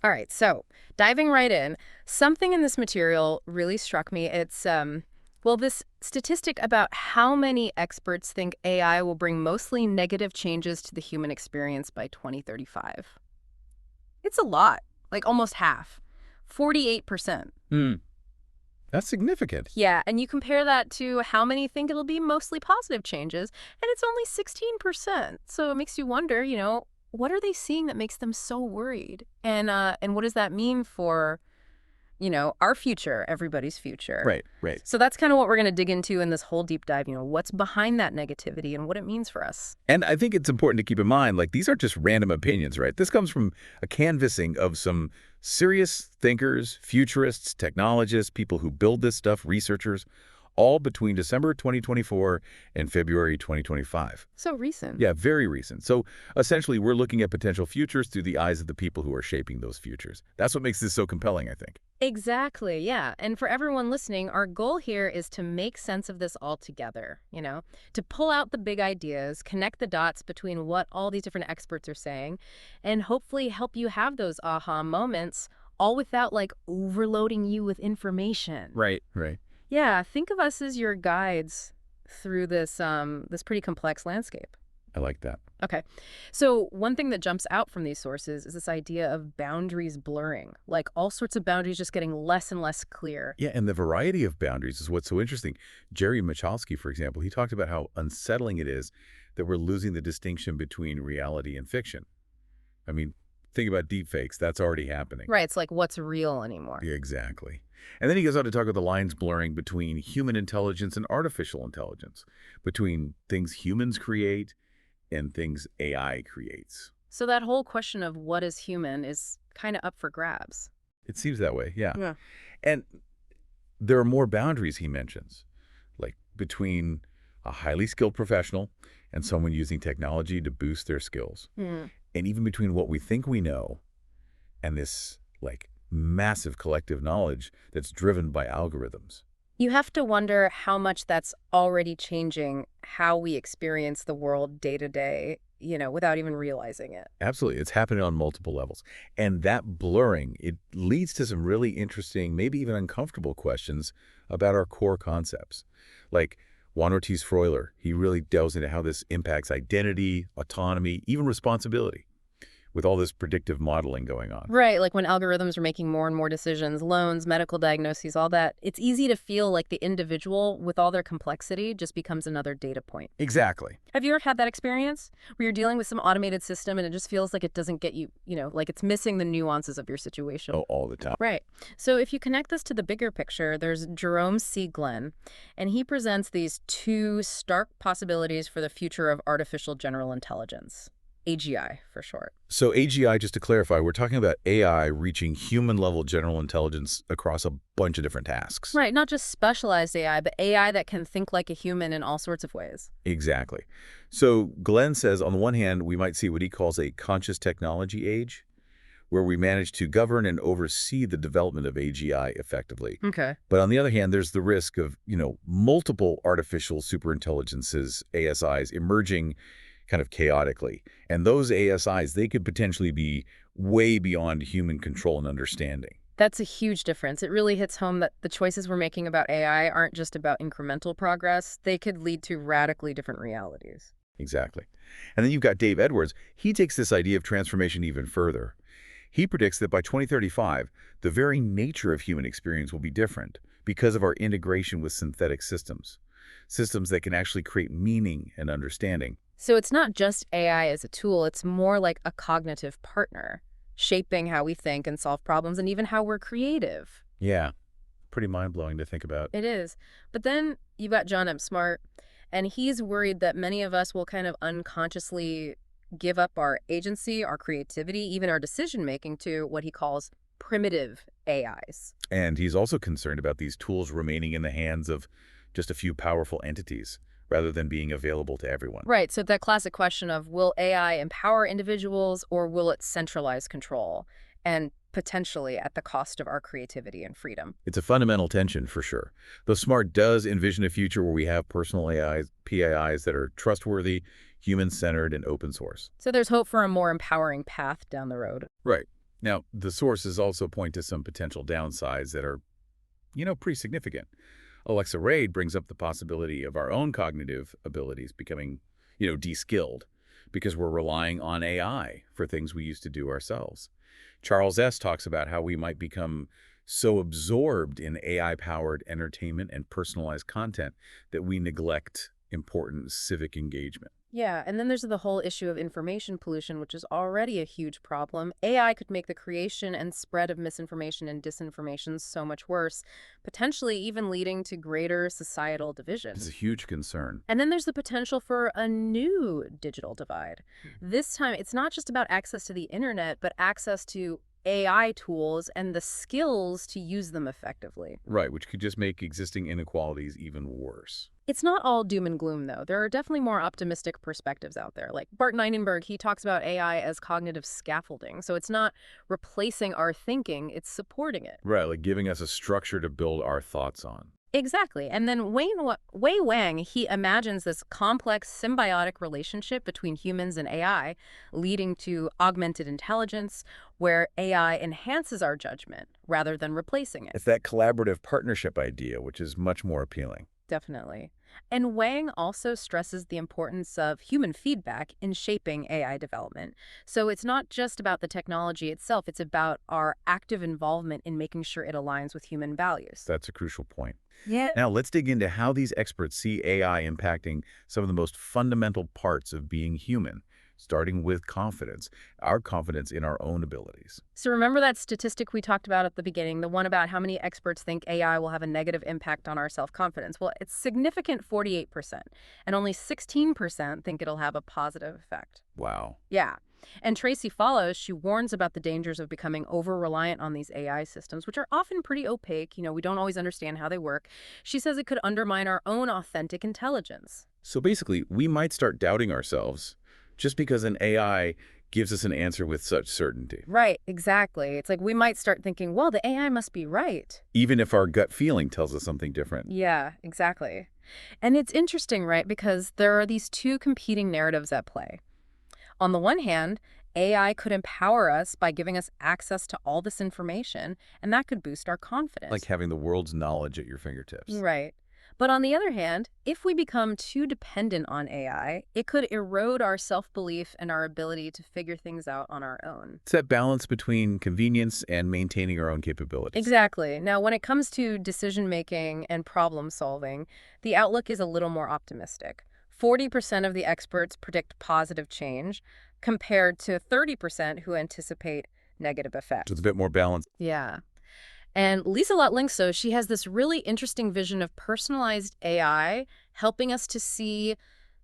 All right, so diving right in, something in this material really struck me. It's, well, this statistic about how many experts think AI will bring mostly negative changes to the human experience by 2035. It's a lot, like almost half, 48%. Hmm. That's significant. Yeah, and you compare that to how many think it'll be mostly positive changes, and it's only 16%. So it makes you wonder, what are they seeing that makes them so worried? And what does that mean for, our future, everybody's future? Right, right. So that's kind of what we're going to dig into in this whole deep dive, what's behind that negativity and what it means for us. And I think it's important to keep in mind, like, these aren't just random opinions, right? This comes from a canvassing of some serious thinkers, futurists, technologists, people who build this stuff, researchers, all between December 2024 and February 2025. So recent. Yeah, very recent. So essentially, we're looking at potential futures through the eyes of the people who are shaping those futures. That's what makes this so compelling, I think. Exactly, yeah. And for everyone listening, our goal here is to make sense of this all together, to pull out the big ideas, connect the dots between what all these different experts are saying, and hopefully help you have those aha moments, all without like overloading you with information. Right, right. Yeah, think of us as your guides through this pretty complex landscape. I like that. Okay. So one thing that jumps out from these sources is this idea of boundaries blurring, like all sorts of boundaries just getting less and less clear. Yeah, and the variety of boundaries is what's so interesting. Jerry Michalski, for example, he talked about how unsettling it is that we're losing the distinction between reality and fiction. I mean, think about deepfakes. That's already happening. Right. It's like what's real anymore. Yeah, exactly. And then he goes on to talk about the lines blurring between human intelligence and artificial intelligence, between things humans create and things AI creates. So that whole question of what is human is kind of up for grabs. It seems that way, yeah. Yeah. And there are more boundaries he mentions, like between a highly skilled professional and someone using technology to boost their skills. Hmm. And even between what we think we know and this, like, massive collective knowledge that's driven by algorithms. You have to wonder how much that's already changing how we experience the world day to day, without even realizing it. Absolutely. It's happening on multiple levels. And that blurring, it leads to some really interesting, maybe even uncomfortable questions about our core concepts. Like Juan Ortiz Freuler, he really delves into how this impacts identity, autonomy, even responsibility, with all this predictive modeling going on. Right, like when algorithms are making more and more decisions, loans, medical diagnoses, all that, it's easy to feel like the individual, with all their complexity, just becomes another data point. Exactly. Have you ever had that experience where you're dealing with some automated system and it just feels like it doesn't get you, like it's missing the nuances of your situation? Oh, all the time. Right. So if you connect this to the bigger picture, there's Jerome C. Glenn, and he presents these two stark possibilities for the future of artificial general intelligence. AGI for short. So AGI, just to clarify, we're talking about AI reaching human-level general intelligence across a bunch of different tasks. Right, not just specialized AI, but AI that can think like a human in all sorts of ways. Exactly. So Glenn says, on the one hand, we might see what he calls a conscious technology age, where we manage to govern and oversee the development of AGI effectively. Okay. But on the other hand, there's the risk of, multiple artificial superintelligences, ASIs, emerging kind of chaotically. And those ASIs, they could potentially be way beyond human control and understanding. That's a huge difference. It really hits home that the choices we're making about AI aren't just about incremental progress. They could lead to radically different realities. Exactly. And then you've got Dave Edwards. He takes this idea of transformation even further. He predicts that by 2035, the very nature of human experience will be different because of our integration with synthetic systems that can actually create meaning and understanding. So it's not just AI as a tool, it's more like a cognitive partner, shaping how we think and solve problems and even how we're creative. Yeah, pretty mind-blowing to think about. It is. But then you've got John M. Smart, and he's worried that many of us will kind of unconsciously give up our agency, our creativity, even our decision-making to what he calls primitive AIs. And he's also concerned about these tools remaining in the hands of just a few powerful entities, rather than being available to everyone. Right, so that classic question of will AI empower individuals or will it centralize control, and potentially at the cost of our creativity and freedom? It's a fundamental tension for sure. Though Smart does envision a future where we have personal AIs, PAIs that are trustworthy, human-centered, and open source. So there's hope for a more empowering path down the road. Right. Now, the sources also point to some potential downsides that are, pretty significant. Alexa Raid brings up the possibility of our own cognitive abilities becoming, de-skilled because we're relying on AI for things we used to do ourselves. Charles S. talks about how we might become so absorbed in AI-powered entertainment and personalized content that we neglect important civic engagement. Yeah, and then there's the whole issue of information pollution, which is already a huge problem. AI could make the creation and spread of misinformation and disinformation so much worse, potentially even leading to greater societal It's division. a huge concern. And then there's the potential for a new digital divide. This time, it's not just about access to the internet, but access to AI tools and the skills to use them effectively. Right, which could just make existing inequalities even worse. It's not all doom and gloom, though. There are definitely more optimistic perspectives out there. Like Bart Nienberg, he talks about AI as cognitive scaffolding. So it's not replacing our thinking, it's supporting it. Right, like giving us a structure to build our thoughts on. Exactly. And then Wei Wang, he imagines this complex symbiotic relationship between humans and AI, leading to augmented intelligence, where AI enhances our judgment rather than replacing it. It's that collaborative partnership idea, which is much more appealing. Definitely. And Wang also stresses the importance of human feedback in shaping AI development. So it's not just about the technology itself, it's about our active involvement in making sure it aligns with human values. That's a crucial point. Yeah. Now, let's dig into how these experts see AI impacting some of the most fundamental parts of being human, starting with confidence, our confidence in our own abilities. So remember that statistic we talked about at the beginning, the one about how many experts think AI will have a negative impact on our self-confidence? Well, it's significant 48%, and only 16% think it'll have a positive effect. Wow. Yeah. And Tracy Follows, she warns about the dangers of becoming over-reliant on these AI systems, which are often pretty opaque. We don't always understand how they work. She says it could undermine our own authentic intelligence. So basically, we might start doubting ourselves just because an AI gives us an answer with such certainty, Right, exactly. It's like we might start thinking, well, the AI must be right. even if our gut feeling tells us something different. Yeah, exactly. And it's interesting, right? Because there are these two competing narratives at play. On the one hand, AI could empower us by giving us access to all this information, and that could boost our Like confidence. having the world's knowledge at your fingertips. Right. But on the other hand, if we become too dependent on AI, it could erode our self-belief and our ability to figure things out on our own. It's that balance between convenience and maintaining our own capabilities. Exactly. Now, when it comes to decision-making and problem-solving, the outlook is a little more optimistic. 40% of the experts predict positive change, compared to 30% who anticipate negative So it's a effects. bit more balanced. Yeah. And Lisa Lutlinkso, she has this really interesting vision of personalized AI helping us to see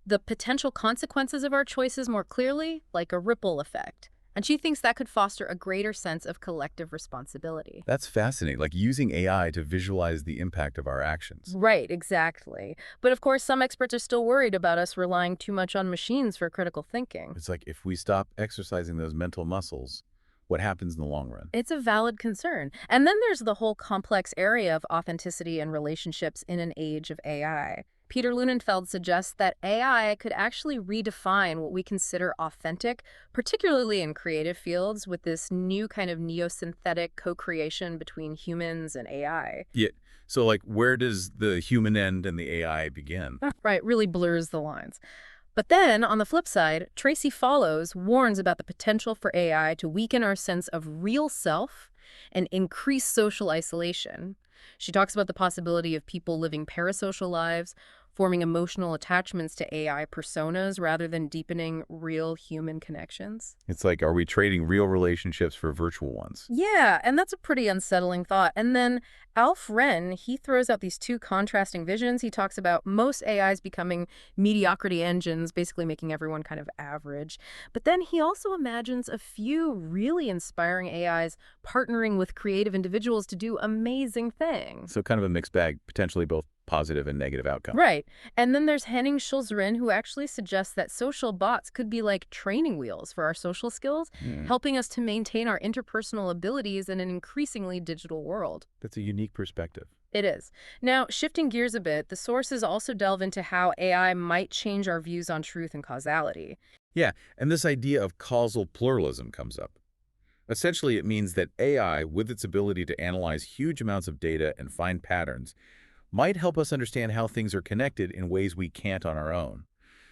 the potential consequences of our choices more clearly, like a ripple effect. And she thinks that could foster a greater sense of collective responsibility. That's fascinating, like using AI to visualize the impact of our actions. Right, exactly. But of course, some experts are still worried about us relying too much on machines for critical thinking. It's like if we stop exercising those mental muscles, what happens in the long run? It's a valid concern. And then there's the whole complex area of authenticity and relationships in an age of AI. Peter Lunenfeld suggests that AI could actually redefine what we consider authentic, particularly in creative fields, with this new kind of neo-synthetic co-creation between humans and AI. Yeah. So like where does the human end and the AI begin? Right, really blurs the lines. But then, on the flip side, Tracy Follows warns about the potential for AI to weaken our sense of real self and increase social isolation. She talks about the possibility of people living parasocial lives, forming emotional attachments to AI personas rather than deepening real human connections. It's like, are we trading real relationships for virtual ones? Yeah, and that's a pretty unsettling thought. And then Alf Wren, he throws out these two contrasting visions. He talks about most AIs becoming mediocrity engines, basically making everyone kind of average. But then he also imagines a few really inspiring AIs partnering with creative individuals to do amazing things. So kind of a mixed bag, potentially both positive and negative outcome. Right. And then there's Henning Schulzrin, who actually suggests that social bots could be like training wheels for our social skills, helping us to maintain our interpersonal abilities in an increasingly digital world. That's a unique perspective. It is. Now, shifting gears a bit, the sources also delve into how AI might change our views on truth and causality. Yeah, and this idea of causal pluralism comes up. Essentially, it means that AI, with its ability to analyze huge amounts of data and find patterns, might help us understand how things are connected in ways we can't on our own.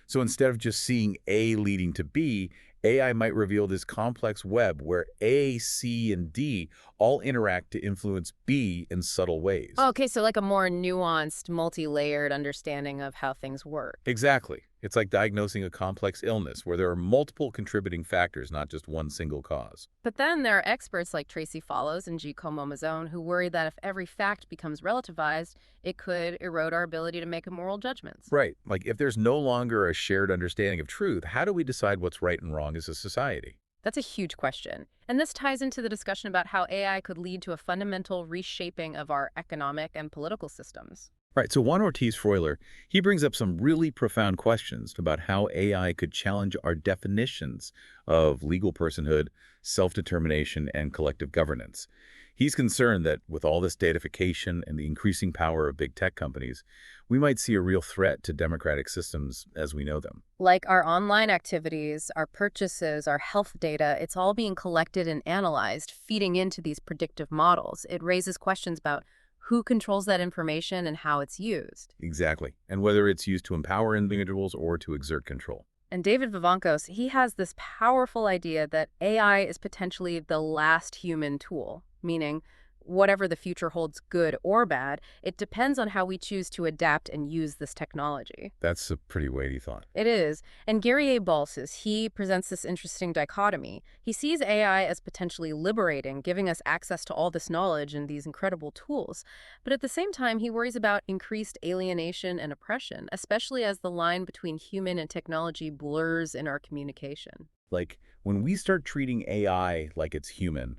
So instead of just seeing A leading to B, AI might reveal this complex web where A, C, and D all interact to influence B in subtle ways. Okay, so like a more nuanced, multi-layered understanding of how things work. Exactly. It's like diagnosing a complex illness where there are multiple contributing factors, not just one single cause. But then there are experts like Tracy Follows and G. Comomazone who worry that if every fact becomes relativized, it could erode our ability to make moral judgments. Right. Like if there's no longer a shared understanding of truth, how do we decide what's right and wrong as a society? That's a huge question. And this ties into the discussion about how AI could lead to a fundamental reshaping of our economic and political systems. Right. So Juan Ortiz Freuler, he brings up some really profound questions about how AI could challenge our definitions of legal personhood, self-determination, and collective governance. He's concerned that with all this datafication and the increasing power of big tech companies, we might see a real threat to democratic systems as we know them. Like our online activities, our purchases, our health data, it's all being collected and analyzed, feeding into these predictive models. It raises questions about who controls that information and how it's used. Exactly. And whether it's used to empower individuals or to exert control. And David Vivancos, he has this powerful idea that AI is potentially the last human tool, meaning whatever the future holds, good or bad, it depends on how we choose to adapt and use this technology. That's a pretty weighty thought. It is. And Gary A. Balses, he presents this interesting dichotomy. He sees AI as potentially liberating, giving us access to all this knowledge and these incredible tools. But at the same time, he worries about increased alienation and oppression, especially as the line between human and technology blurs in our communication. Like, when we start treating AI like it's human,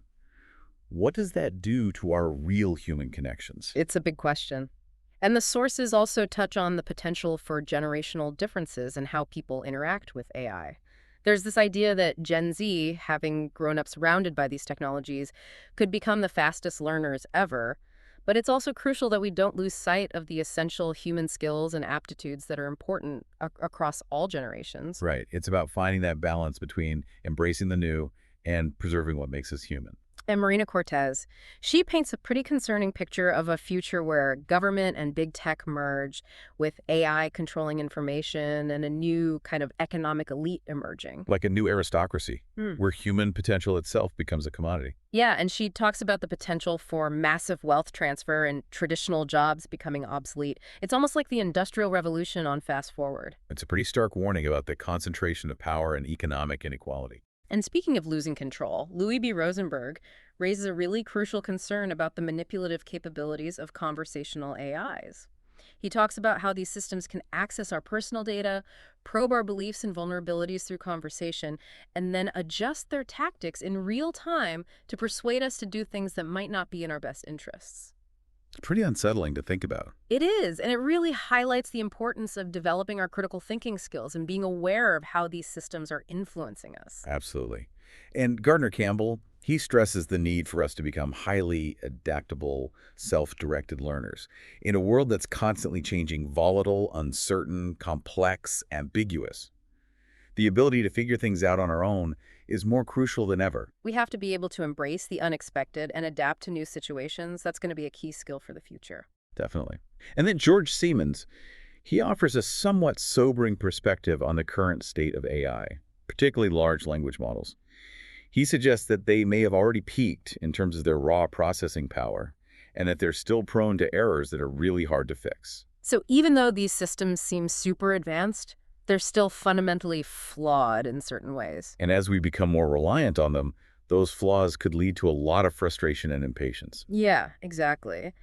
what does that do to our real human connections? It's a big question. And the sources also touch on the potential for generational differences in how people interact with AI. There's this idea that Gen Z, having grown up surrounded by these technologies, could become the fastest learners ever. But it's also crucial that we don't lose sight of the essential human skills and aptitudes that are important across all generations. Right. It's about finding that balance between embracing the new and preserving what makes us human. And Marina Cortez, she paints a pretty concerning picture of a future where government and big tech merge, with AI controlling information and a new kind of economic elite emerging. Like a new aristocracy, Hmm. where human potential itself becomes a commodity. Yeah, and she talks about the potential for massive wealth transfer and traditional jobs becoming obsolete. It's almost like the Industrial Revolution on fast forward. It's a pretty stark warning about the concentration of power and economic inequality. And speaking of losing control, Louis B. Rosenberg raises a really crucial concern about the manipulative capabilities of conversational AIs. He talks about how these systems can access our personal data, probe our beliefs and vulnerabilities through conversation, and then adjust their tactics in real time to persuade us to do things that might not be in our best interests. It's pretty unsettling to think about. It is, and it really highlights the importance of developing our critical thinking skills and being aware of how these systems are influencing us. Absolutely. And Gardner Campbell, he stresses the need for us to become highly adaptable, self-directed learners in a world that's constantly changing, volatile, uncertain, complex, ambiguous. The ability to figure things out on our own is more crucial than ever. We have to be able to embrace the unexpected and adapt to new situations. That's going to be a key skill for the future. Definitely. And then George Siemens, he offers a somewhat sobering perspective on the current state of AI, particularly large language models. He suggests that they may have already peaked in terms of their raw processing power, and that they're still prone to errors that are really hard to fix. So even though these systems seem super advanced, they're still fundamentally flawed in certain ways. And as we become more reliant on them, those flaws could lead to a lot of frustration and impatience. Yeah, exactly.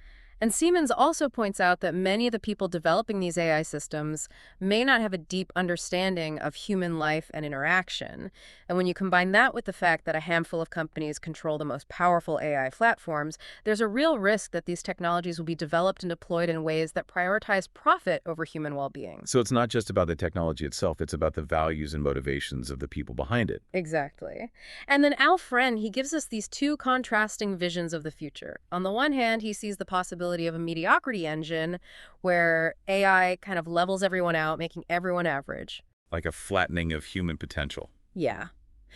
And Siemens also points out that many of the people developing these AI systems may not have a deep understanding of human life and interaction. And when you combine that with the fact that a handful of companies control the most powerful AI platforms, there's a real risk that these technologies will be developed and deployed in ways that prioritize profit over human well-being. So it's not just about the technology itself, it's about the values and motivations of the people behind it. Exactly. And then Al Fren, he gives us these two contrasting visions of the future. On the one hand, he sees the possibility of a mediocrity engine where AI kind of levels everyone out, making everyone average. Like a flattening of human potential. Yeah.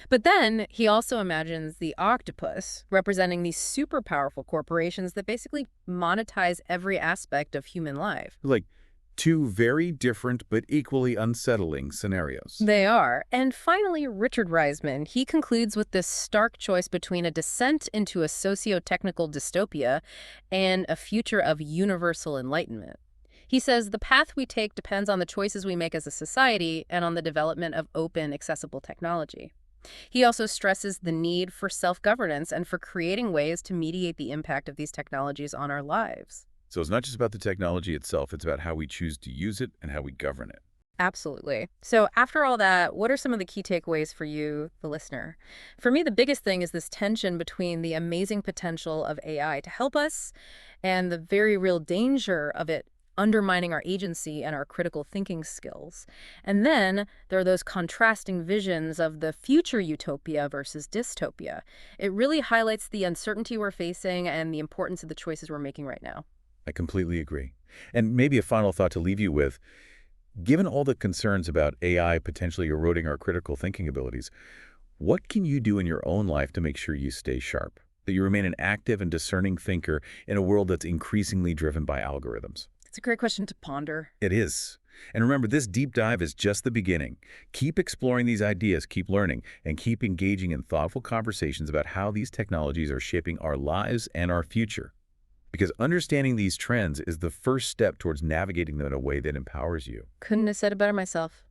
But then he also imagines the octopus representing these super powerful corporations that basically monetize every aspect of human life. Like two very different but equally unsettling scenarios. They are. And finally, Richard Reisman, he concludes with this stark choice between a descent into a socio-technical dystopia and a future of universal enlightenment. He says the path we take depends on the choices we make as a society and on the development of open, accessible technology. He also stresses the need for self-governance and for creating ways to mediate the impact of these technologies on our lives. So it's not just about the technology itself, it's about how we choose to use it and how we govern it. Absolutely. So after all that, what are some of the key takeaways for you, the listener? For me, the biggest thing is this tension between the amazing potential of AI to help us and the very real danger of it undermining our agency and our critical thinking skills. And then there are those contrasting visions of the future utopia versus dystopia. It really highlights the uncertainty we're facing and the importance of the choices we're making right now. I completely agree. And maybe a final thought to leave you with, given all the concerns about AI potentially eroding our critical thinking abilities, what can you do in your own life to make sure you stay sharp, that you remain an active and discerning thinker in a world that's increasingly driven by algorithms? It's a great question to ponder. It is. And remember, this deep dive is just the beginning. Keep exploring these ideas, keep learning, and keep engaging in thoughtful conversations about how these technologies are shaping our lives and our future. Because understanding these trends is the first step towards navigating them in a way that empowers you. Couldn't have said it better myself.